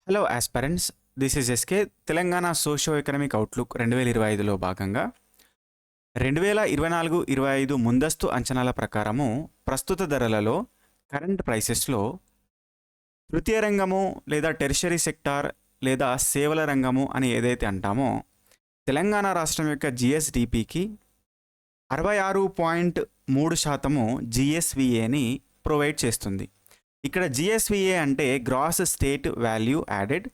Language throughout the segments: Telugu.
Hello aspirants, this is SK. Telangana socio economic outlook 2025లో భాగంగా 2024-25 ముందస్తు అంచనాల ప్రకారము ప్రస్తుత ధరలలో కరెంట్ ప్రైసెస్లో తృతీయ రంగము లేదా టెర్షరీ సెక్టార్ లేదా సేవల రంగము అని ఏదైతే అంటామో తెలంగాణ రాష్ట్రం యొక్క జిఎస్డిపికి 66.3% జిఎస్విఏని ప్రొవైడ్ చేస్తుంది. ఇక్కడ జిఎస్విఏ అంటే gross state value added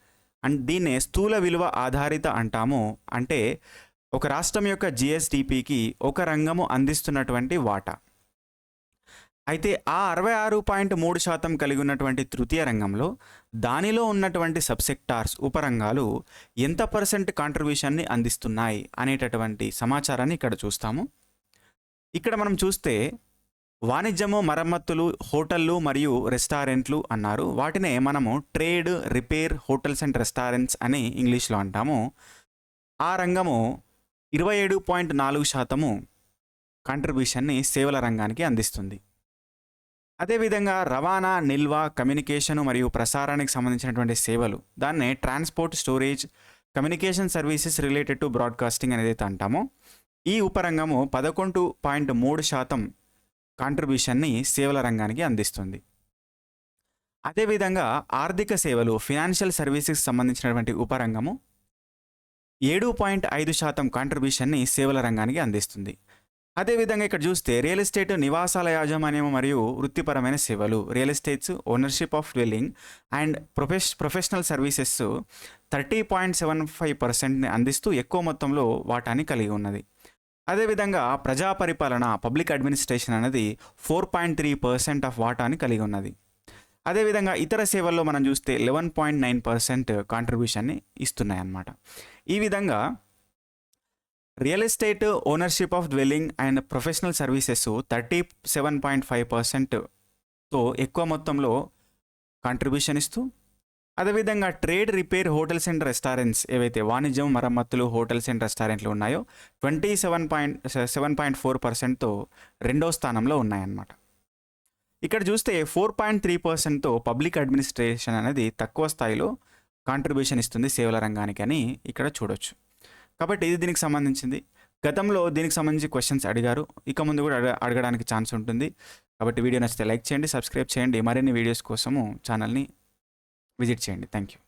and దీన్నే స్థూల విలువ ఆధారిత అంటాము. అంటే ఒక రాష్ట్రం యొక్క జిఎస్డిపికి ఒక రంగము అందిస్తున్నటువంటి వాటా. అయితే ఆ 66.3% కలిగి ఉన్నటువంటి తృతీయ రంగంలో దానిలో ఉన్నటువంటి సబ్సెక్టార్స్ ఉపరంగాలు ఎంత పర్సెంట్ కాంట్రిబ్యూషన్ని అందిస్తున్నాయి అనేటటువంటి సమాచారాన్ని ఇక్కడ చూస్తాము. ఇక్కడ మనం చూస్తే వాణిజ్యము, మరమ్మతులు, హోటళ్ళు మరియు రెస్టారెంట్లు అన్నారు. వాటినే మనము trade, repair, hotels and restaurants అని ఇంగ్లీష్లో అంటాము. ఆ రంగము 27.4% కాంట్రిబ్యూషన్ని సేవల రంగానికి అందిస్తుంది. అదేవిధంగా రవాణా, నిల్వ, కమ్యూనికేషను మరియు ప్రసారానికి సంబంధించినటువంటి సేవలు, దాన్నే transport, storage, communication services related to broadcasting అనేది అంటామో ఈ ఉపరంగము 11.3% కాంట్రిబ్యూషన్ని సేవల రంగానికి అందిస్తుంది. అదేవిధంగా ఆర్థిక సేవలు, ఫినాన్షియల్ సర్వీసెస్ సంబంధించినటువంటి ఉపరంగము 7.5% కాంట్రిబ్యూషన్ని సేవల రంగానికి అందిస్తుంది. అదేవిధంగా ఇక్కడ చూస్తే రియల్ ఎస్టేట్, నివాసాల యాజమాన్యం మరియు వృత్తిపరమైన సేవలు, real estates, ownership of dwelling and professional services 30.75%ని అందిస్తూ ఎక్కువ మొత్తంలో వాటాని కలిగి ఉన్నది. అదేవిధంగా ప్రజా పరిపాలన, పబ్లిక్ అడ్మినిస్ట్రేషన్ అనేది 4.3% ఆఫ్ వాటాని కలిగి ఉన్నది. అదేవిధంగా ఇతర సేవల్లో మనం చూస్తే 11.9% కాంట్రిబ్యూషన్ని ఇస్తున్నాయి అన్నమాట. ఈ విధంగా real estate, ownership of dwelling and professional services 37.5%తో ఎక్కువ మొత్తంలో కాంట్రిబ్యూషన్ ఇస్తూ, అదేవిధంగా trade, repair, hotels and restaurants ఏవైతే వాణిజ్యం, మరమ్మతులు, హోటల్స్ అండ్ రెస్టారెంట్లు ఉన్నాయో 27.4%తో రెండో స్థానంలో ఉన్నాయన్నమాట. ఇక్కడ చూస్తే 4.3%తో పబ్లిక్ అడ్మినిస్ట్రేషన్ అనేది తక్కువ స్థాయిలో కాంట్రిబ్యూషన్ ఇస్తుంది సేవల రంగానికి అని ఇక్కడ చూడొచ్చు. కాబట్టి ఇది దీనికి సంబంధించింది. గతంలో దీనికి సంబంధించి క్వశ్చన్స్ అడిగారు, ఇక ముందు కూడా అడగడానికి ఛాన్స్ ఉంటుంది. కాబట్టి వీడియో నచ్చితే లైక్ చేయండి, సబ్స్క్రైబ్ చేయండి. మరిన్ని వీడియోస్ కోసము ఛానల్ని విజిట్ చేయండి. Thank you.